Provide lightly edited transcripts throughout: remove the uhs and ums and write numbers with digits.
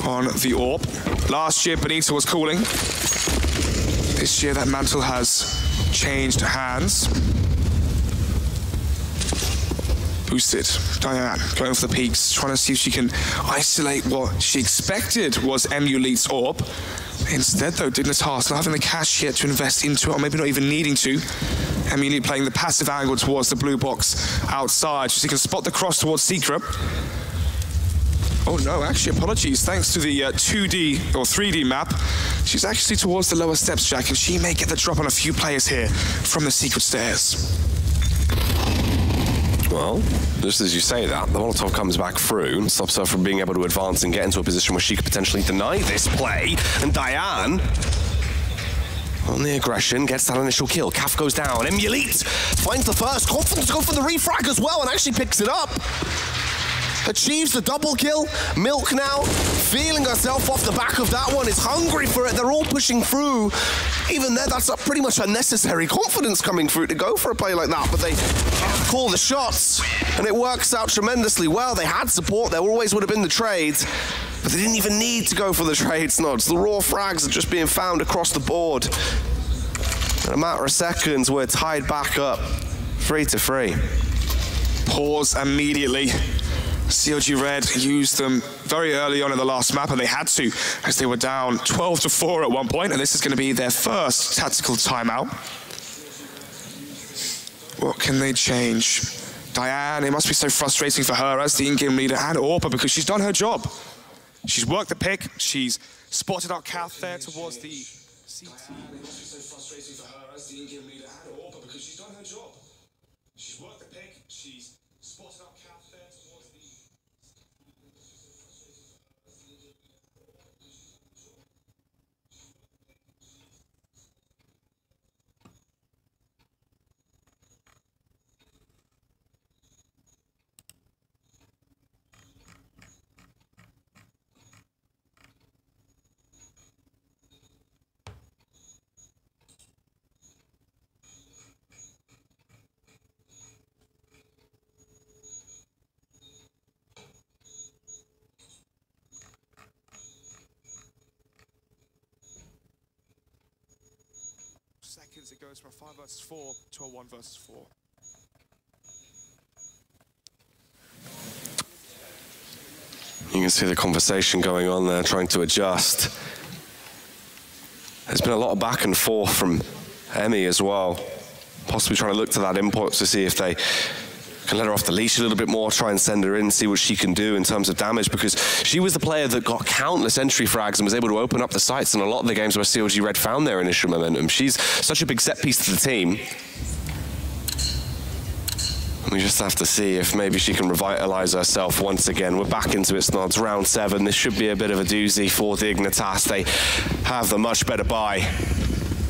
on the AWP. Last year, Benito was calling. This year, that mantle has changed hands. Boosted. Diane going for the peaks, trying to see if she can isolate what she expected was Emulete's AWP. Instead, though, Dignitas not having the cash yet to invest into it, or maybe not even needing to. Emulete playing the passive angle towards the blue box outside, so she can spot the cross towards Secret. Oh no, actually, apologies. Thanks to the 2D or 3D map, she's actually towards the lower steps, Jack, and she may get the drop on a few players here from the Secret stairs. Well, just as you say that, the Molotov comes back through and stops her from being able to advance and get into a position where she could potentially deny this play. And Diane, on the aggression, gets that initial kill. Caf goes down. Emulete finds the first. Confident to go for the refrag as well and actually picks it up. Achieves the double kill. Milk now feeling herself off the back of that one. Is hungry for it. They're all pushing through. Even there, that's pretty much unnecessary confidence coming through to go for a play like that. But they call the shots, and it works out tremendously well. They had support. There always would have been the trades, but they didn't even need to go for the trades, Nods. The raw frags are just being found across the board. In a matter of seconds, we're tied back up 3-3. Pause immediately. CLG Red used them very early on in the last map, and they had to, as they were down 12-4 at one point, and this is going to be their first tactical timeout. What can they change? Diane, it must be so frustrating for her as the in-game leader, and Orpa, because she's done her job. She's worked the pick, she's spotted out Kath there towards the CT. It must be so frustrating for her as the in-game leader, and Orpa, because she's done her job. She's worked the pick, she's spotted out Kath there towards the... Seconds, it goes from a 5 versus 4 to a 1 versus 4. You can see the conversation going on there, trying to adjust. There's been a lot of back and forth from Emmy as well. Possibly trying to look to that import to see if they can let her off the leash a little bit more, try and send her in, see what she can do in terms of damage, because she was the player that got countless entry frags and was able to open up the sights in a lot of the games where CLG Red found their initial momentum. She's such a big set piece to the team. We just have to see if maybe she can revitalize herself once again. We're back into it, Snods. Round 7. This should be a bit of a doozy for Dignitas. They have the much better buy.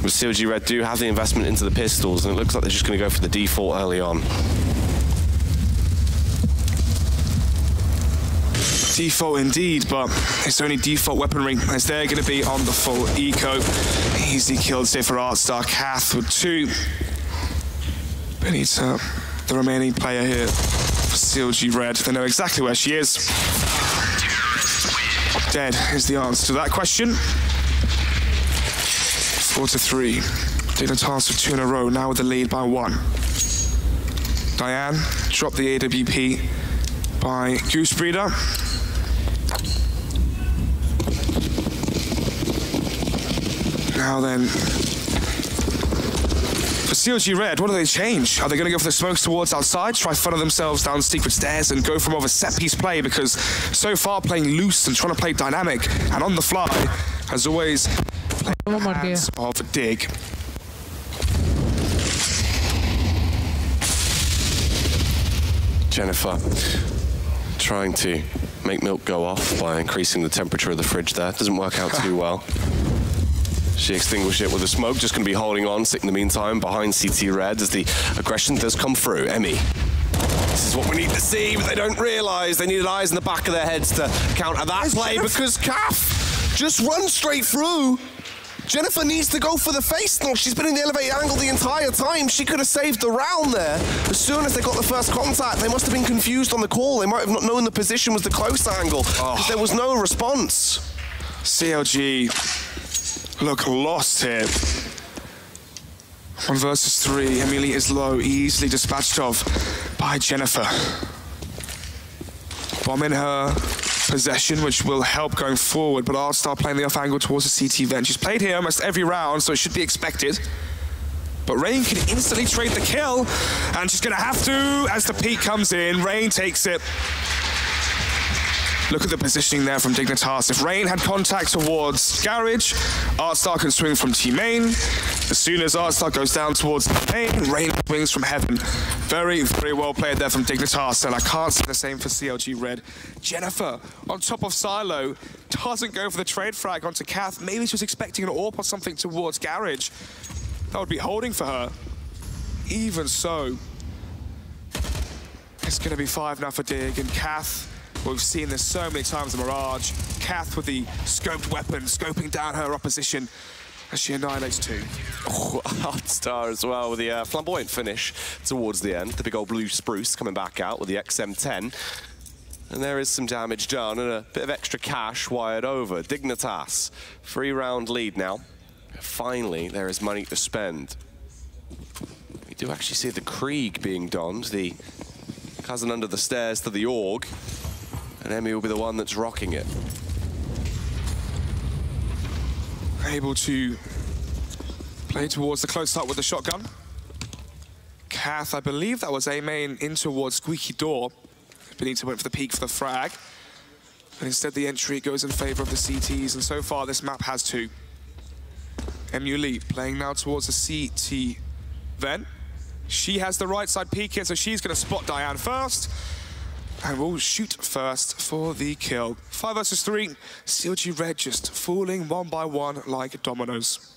But CLG Red do have the investment into the pistols, and it looks like they're just going to go for the default early on. Default indeed, but it's only default weaponry as they're going to be on the full eco. Easy kills here for Artstar. Kath with 2. Benita, the remaining player here for CLG Red. They know exactly where she is. Dead is the answer to that question. 4-3. Dignitas with 2 in a row, now with the lead by 1. Diane dropped the AWP by Goose Breeder. Now then, for CLG Red, what do they change? Are they going to go for the smokes towards outside, try funnel themselves down secret stairs and go for more of a set-piece play? Because so far playing loose and trying to play dynamic and on the fly has always played the hands of Dig. Jennifer trying to make Milk go off by increasing the temperature of the fridge there. Doesn't work out too well. She extinguished it with a smoke, just going to be holding on, in the meantime, behind CT Red as the aggression does come through. Emmy, this is what we need to see, but they don't realise they needed eyes in the back of their heads to counter that play, because Kath just runs straight through. Jennifer needs to go for the face now. She's been in the elevated angle the entire time. She could have saved the round there. As soon as they got the first contact, they must have been confused on the call. They might have not known the position was the close angle because there was no response. CLG look lost here. 1 versus 3. Emily is low, easily dispatched of by Jennifer. Bomb in her possession, which will help going forward, but Artstar playing the off angle towards the CT vent. She's played here almost every round, so it should be expected. But Rain can instantly trade the kill, and she's gonna have to as the peak comes in. Rain takes it. Look at the positioning there from Dignitas. If Rain had contact towards Garage, Artstar can swing from T-Main. As soon as Artstar goes down towards Main, Rain swings from Heaven. Very, very well played there from Dignitas, and I can't say the same for CLG Red. Jennifer, on top of Silo, doesn't go for the trade frag onto Kath. Maybe she was expecting an AWP or something towards Garage. That would be holding for her. Even so, it's gonna be 5 now for Dig, and Kath, we've seen this so many times in Mirage. Kath with the scoped weapon, scoping down her opposition as she annihilates 2. Oh, Artstar as well with the flamboyant finish towards the end. The big old blue spruce coming back out with the XM10. And there is some damage done and a bit of extra cash wired over. Dignitas, 3-round lead now. Finally, there is money to spend. We do actually see the Krieg being donned, the cousin under the stairs to the Org. And Emmy will be the one that's rocking it. Able to play towards the close up with the shotgun. Kath, I believe that was A main in towards Squeaky Door. Benito went for the peek for the frag. But instead the entry goes in favor of the CTs, and so far this map has 2. MU Elite playing now towards the CT vent. She has the right side peek in, so she's gonna spot Diane first. And we'll shoot first for the kill. 5 versus 3. CLG Red just falling 1 by 1 like dominoes.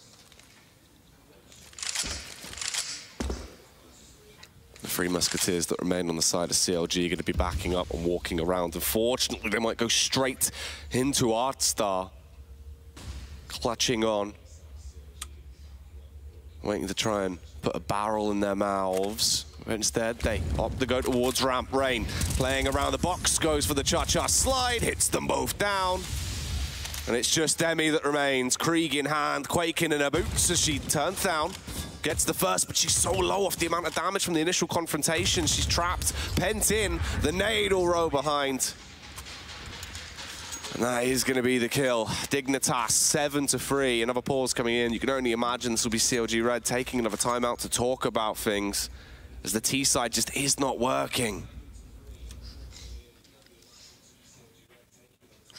The 3 Musketeers that remain on the side of CLG are going to be backing up and walking around. Unfortunately, they might go straight into Artstar. Clutching on. Waiting to try and put a barrel in their mouths. But instead, they opt to go towards ramp. Rain playing around the box, goes for the cha-cha slide, hits them both down. And it's just Emmy that remains, Krieg in hand, quaking in her boots as she turns down. Gets the first, but she's so low off the amount of damage from the initial confrontation. She's trapped, pent in, the nade will row behind. And that is going to be the kill. Dignitas, 7-3. Another pause coming in. You can only imagine this will be CLG Red taking another timeout to talk about things, as the T side just is not working.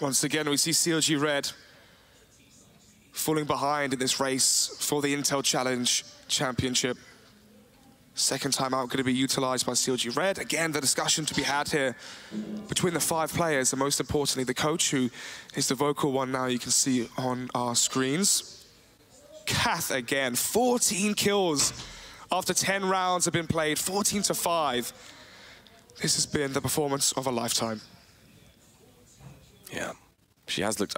Once again, we see CLG Red falling behind in this race for the Intel Challenge Championship. Second timeout going to be utilized by CLG Red. Again, the discussion to be had here between the 5 players, and most importantly, the coach, who is the vocal one now you can see on our screens. Kath again, 14 kills after 10 rounds have been played, 14-5. This has been the performance of a lifetime. Yeah, she has looked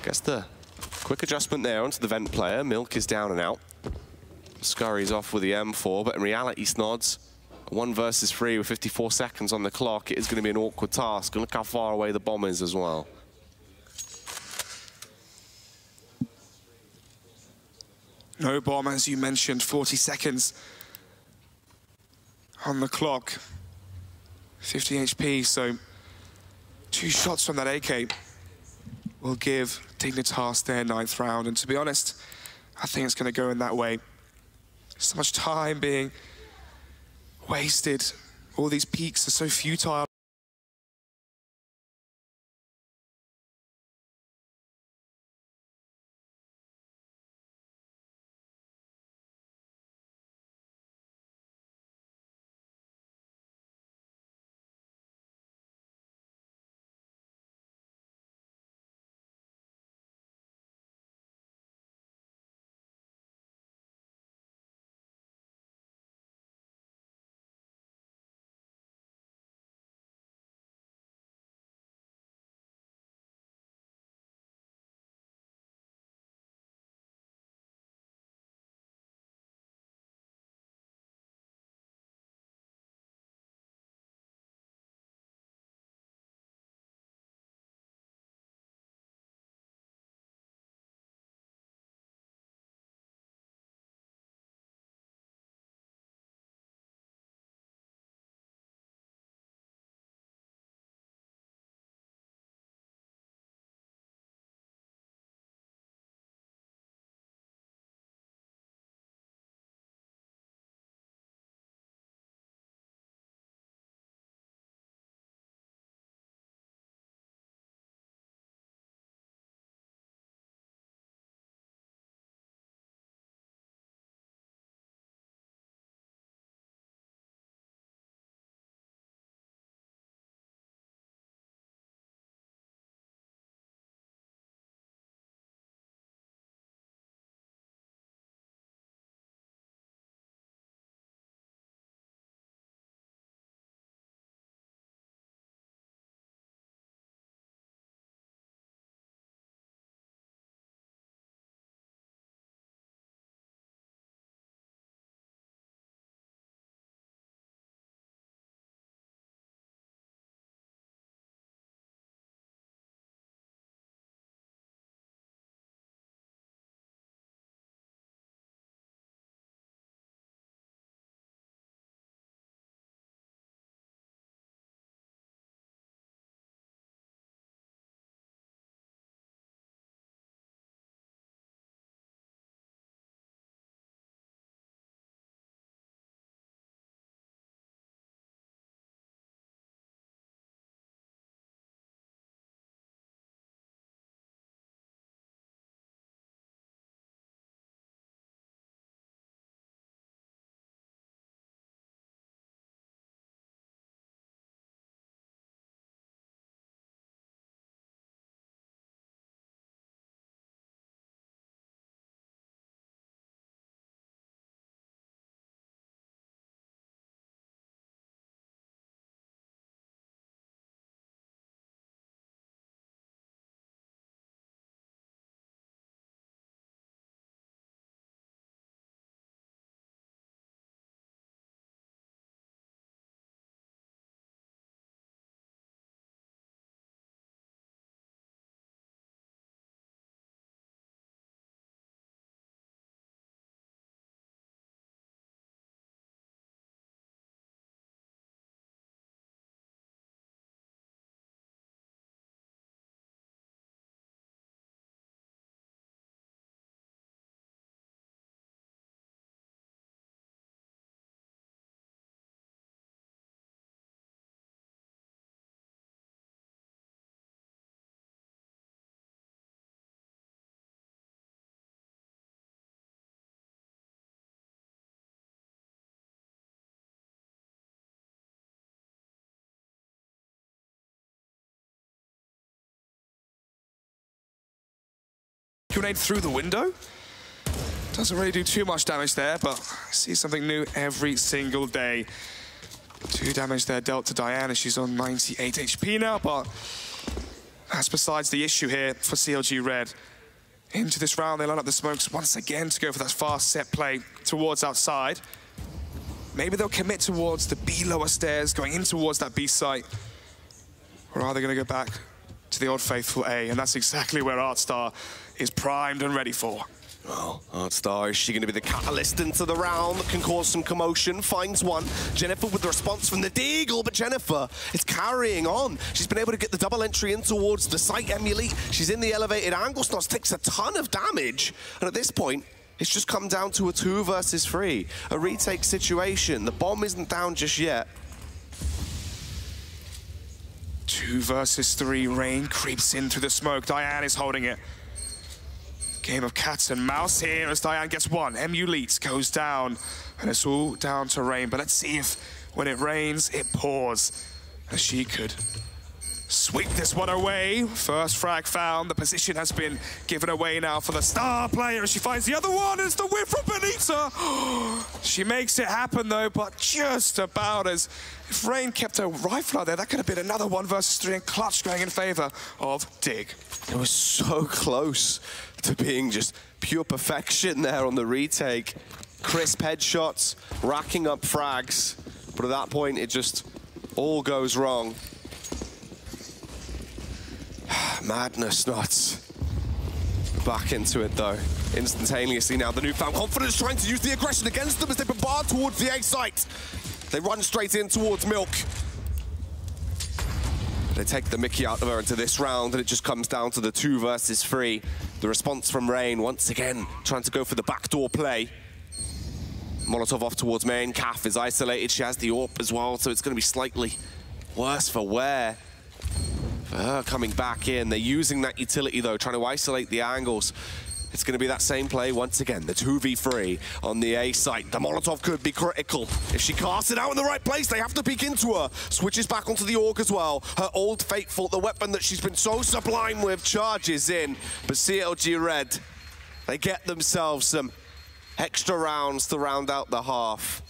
Guess the quick adjustment there onto the vent player. Milk is down and out. Scurry's off with the M4, but in reality, Snods, 1 versus 3 with 54 seconds on the clock. It is going to be an awkward task. And look how far away the bomb is as well. No bomb, as you mentioned, 40 seconds on the clock. 50 HP, so 2 shots from that AK will give Dignitas their 9th round. And to be honest, I think it's going to go in that way. So much time being wasted. All these peaks are so futile. Grenade through the window. Doesn't really do too much damage there, but I see something new every single day. 2 damage there dealt to Diana. She's on 98 HP now, but That's besides the issue here for CLG Red. Into this round, they line up the smokes once again to go for that fast set play towards outside. Maybe they'll commit towards the B lower stairs, going in towards that B site. Or are they going to go back to the old faithful A? And that's exactly where Artstar is primed and ready for. Well, Artstar, is she going to be the catalyst into the round that can cause some commotion? Finds one. Jennifer with the response from the Deagle, but Jennifer is carrying on. She's been able to get the double entry in towards the site Emulate. She's in the elevated angle. Snots takes a ton of damage. And at this point, it's just come down to a 2 versus 3. A retake situation. The bomb isn't down just yet. 2 versus 3. Rain creeps in through the smoke. Diane is holding it. Game of cats and mouse here as Diane gets one. Emulate goes down, and it's all down to Rain. But let's see if when it rains, it pours. As she could sweep this one away. First frag found. The position has been given away now for the star player. She finds the other one. It's the whip from Benita. She makes it happen though, but just about as if Rain kept her rifle out there, that could have been another 1 versus 3 and clutch going in favor of Dig. It was so close to being just pure perfection there on the retake. Crisp headshots, racking up frags. But at that point, it just all goes wrong. Madness, Nuts. Back into it, though. Instantaneously now, the newfound confidence trying to use the aggression against them as they bombard towards the A site. They run straight in towards Milk. They take the mickey out of her into this round, and it just comes down to the 2 versus 3. The response from Rain, once again, trying to go for the backdoor play. Molotov off towards main. Kaf is isolated. She has the AWP as well, so it's going to be slightly worse for wear. For her coming back in. They're using that utility, though, trying to isolate the angles. It's going to be that same play once again. The 2v3 on the A site. The Molotov could be critical. If she casts it out in the right place, they have to peek into her. Switches back onto the AUG as well. Her old faithful, the weapon that she's been so sublime with, charges in. But CLG Red, they get themselves some extra rounds to round out the half.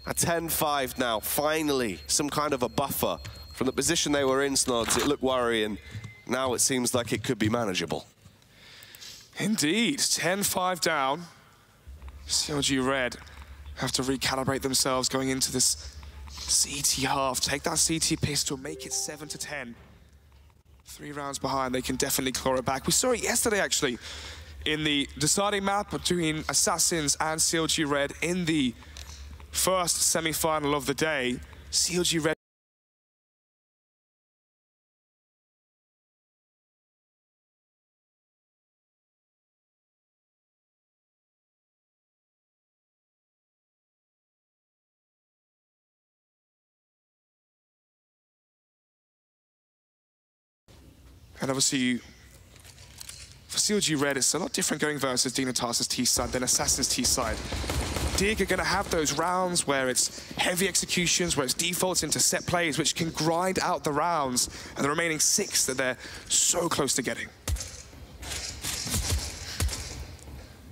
A 10-5 now, finally, some kind of a buffer. From the position they were in, Snods, it looked worrying. Now it seems like it could be manageable. Indeed, 10-5 down. CLG Red have to recalibrate themselves going into this CT half. Take that CT pistol, make it 7-10. 3 rounds behind, they can definitely claw it back. We saw it yesterday, actually, in the deciding map between Assassins and CLG Red in the first semi-final of the day. CLG Red and obviously, for CLG Red, it's a lot different going versus Dignitas' T-side than Assassin's T-side. Dig are going to have those rounds where it's heavy executions, where it's defaults into set plays, which can grind out the rounds, and the remaining 6 that they're so close to getting.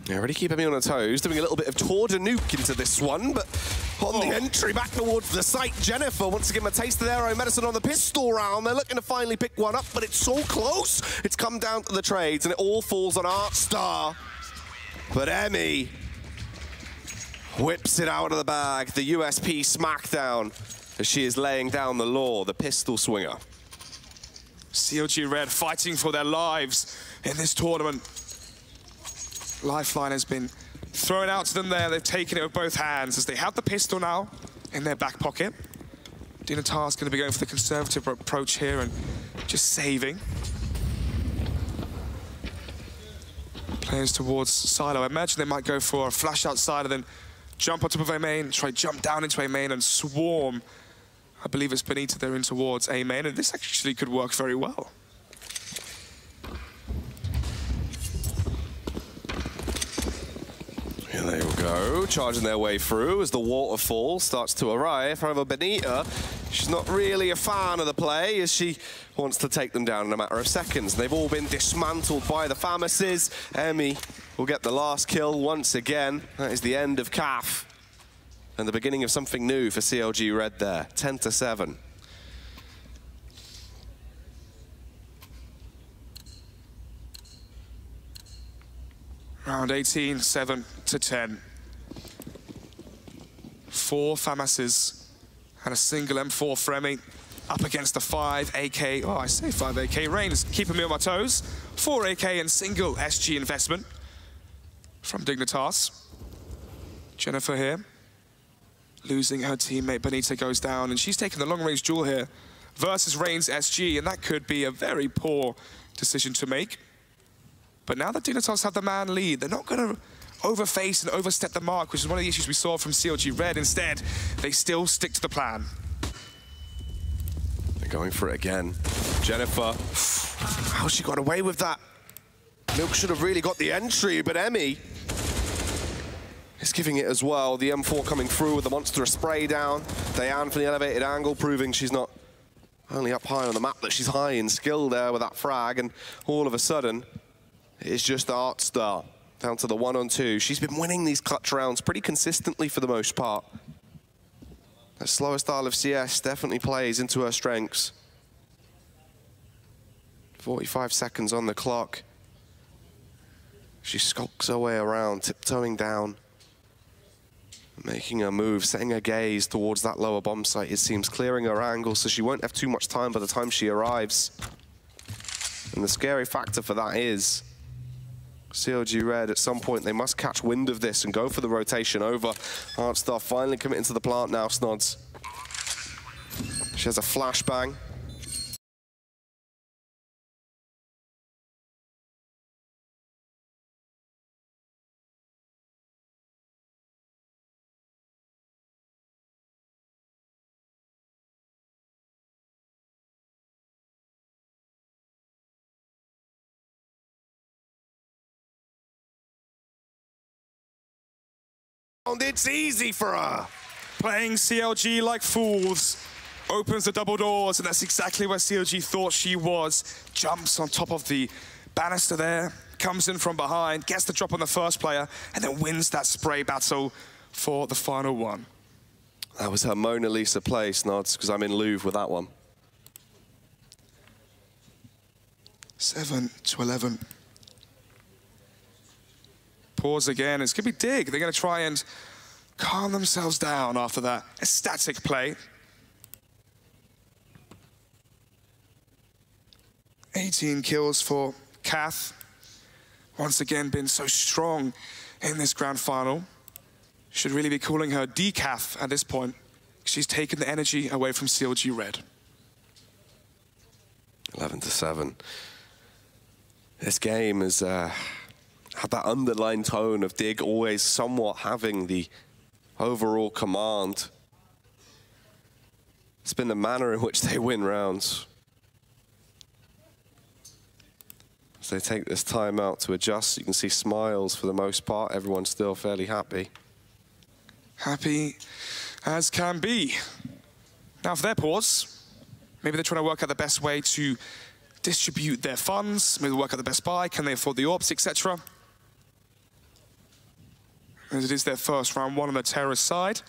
Yeah, already keeping me on her toes, doing a little bit of tour de nuke into this one, but on the entry back towards the site, Jennifer wants to give him a taste of their own medicine on the pistol round. They're looking to finally pick one up, but it's so close. It's come down to the trades, and it all falls on Artstar. But Emmy whips it out of the bag, the USP smackdown, as she is laying down the law, the pistol swinger. CLG Red fighting for their lives in this tournament. Lifeline has been thrown out to them there. They've taken it with both hands as they have the pistol now in their back pocket. Dignitas is going to be going for the conservative approach here and just saving. Players towards Silo. I imagine they might go for a flash outside and then jump on top of A main, try jump down into A main and swarm. I believe it's Benita they're in towards A main, and this actually could work very well. Here they will go, charging their way through as the waterfall starts to arrive. However, Benita, she's not really a fan of the play as she wants to take them down in a matter of seconds. They've all been dismantled by the Famaces. Emmy will get the last kill once again. That is the end of Kaf and the beginning of something new for CLG Red there, 10-7. Round 18, 7-10. 4 FAMASes and a single M4 Fremy up against the 5 AK. Oh, I say 5 AK. Rain is keeping me on my toes. 4 AK and single SG investment from Dignitas. Jennifer here, losing her teammate. Benita goes down, and she's taking the long-range duel here versus Rain's SG, and that could be a very poor decision to make. But now that Dignitas have the man lead, they're not going to overface and overstep the mark, which is one of the issues we saw from CLG Red. Instead, they still stick to the plan. They're going for it again. Jennifer, how she got away with that? Milk should have really got the entry, but Emmy is giving it as well. The M4 coming through with the monstrous spray down. Diane from the elevated angle, proving she's not only up high on the map, that she's high in skill there with that frag, and all of a sudden, it's just Artstar down to the 1-on-2. She's been winning these clutch rounds pretty consistently for the most part. That slower style of CS definitely plays into her strengths. 45 seconds on the clock. She skulks her way around, tiptoeing down, making her move, setting her gaze towards that lower bomb site, it seems, clearing her angle so she won't have too much time by the time she arrives. And the scary factor for that is CLG Red, at some point, they must catch wind of this and go for the rotation over. Artstar finally committing to the plant now, Snods. She has a flashbang. It's easy for her. Playing CLG like fools. Opens the double doors, and that's exactly where CLG thought she was. Jumps on top of the banister there, comes in from behind, gets the drop on the first player, and then wins that spray battle for the final one. That was her Mona Lisa play, Snods, because I'm in Louvre with that one. 7-11. Pause again. It's going to be Dig. They're going to try and calm themselves down after that ecstatic play. 18 kills for Kath. Once again, been so strong in this grand final. Should really be calling her Decaf at this point. She's taken the energy away from CLG Red. 11-7. This game has had that underlying tone of Dig always somewhat having the overall command. It's been the manner in which they win rounds. As they take this time out to adjust, you can see smiles for the most part. Everyone's still fairly happy. Happy as can be. Now for their pause, maybe they're trying to work out the best way to distribute their funds, maybe work out the best buy, can they afford the orbs, etc. As it is their first round one on the terrorist side.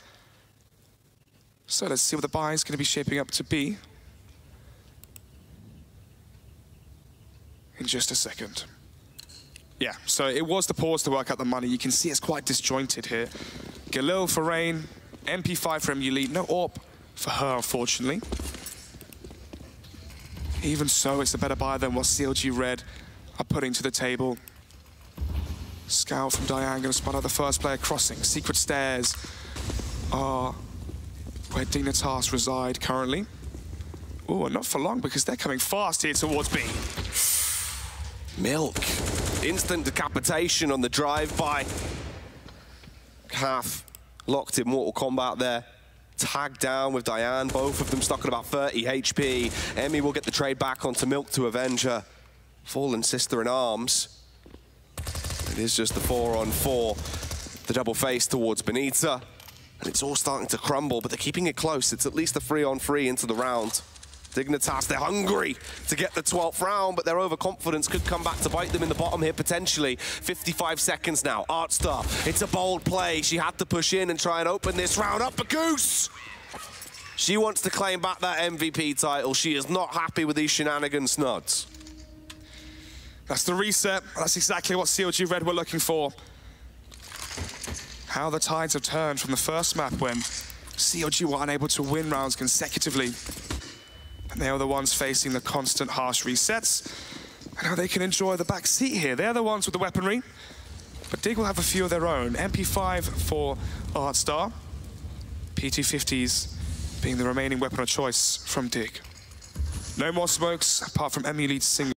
So let's see what the buy is going to be shaping up to be in just a second. Yeah, so it was the pause to work out the money. You can see it's quite disjointed here. Galil for Rain, MP5 for Emulite, no AWP for her, unfortunately. Even so, it's a better buy than what CLG Red are putting to the table. Scout from Diane going to spot out the first player crossing. Secret stairs are where Dignitas reside currently. Oh, and not for long because they're coming fast here towards B. Milk. Instant decapitation on the drive-by. Kath locked in Mortal Kombat there. Tagged down with Diane, both of them stuck at about 30 HP. Emmy will get the trade back onto Milk to avenge her fallen sister in arms. It is just the 4-on-4. The double face towards Benita. And it's all starting to crumble, but they're keeping it close. It's at least a 3-on-3 into the round. Dignitas, they're hungry to get the 12th round, but their overconfidence could come back to bite them in the bottom here, potentially. 55 seconds now. Artstar, it's a bold play. She had to push in and try and open this round up. A goose! She wants to claim back that MVP title. She is not happy with these shenanigans, Snods. That's the reset. That's exactly what CLG Red were looking for. How the tides have turned from the first map when CLG were unable to win rounds consecutively. And they are the ones facing the constant harsh resets. And how they can enjoy the back seat here. They're the ones with the weaponry. But Dig will have a few of their own. MP5 for Artstar. PT50s being the remaining weapon of choice from Dig. No more smokes apart from Emulete's single.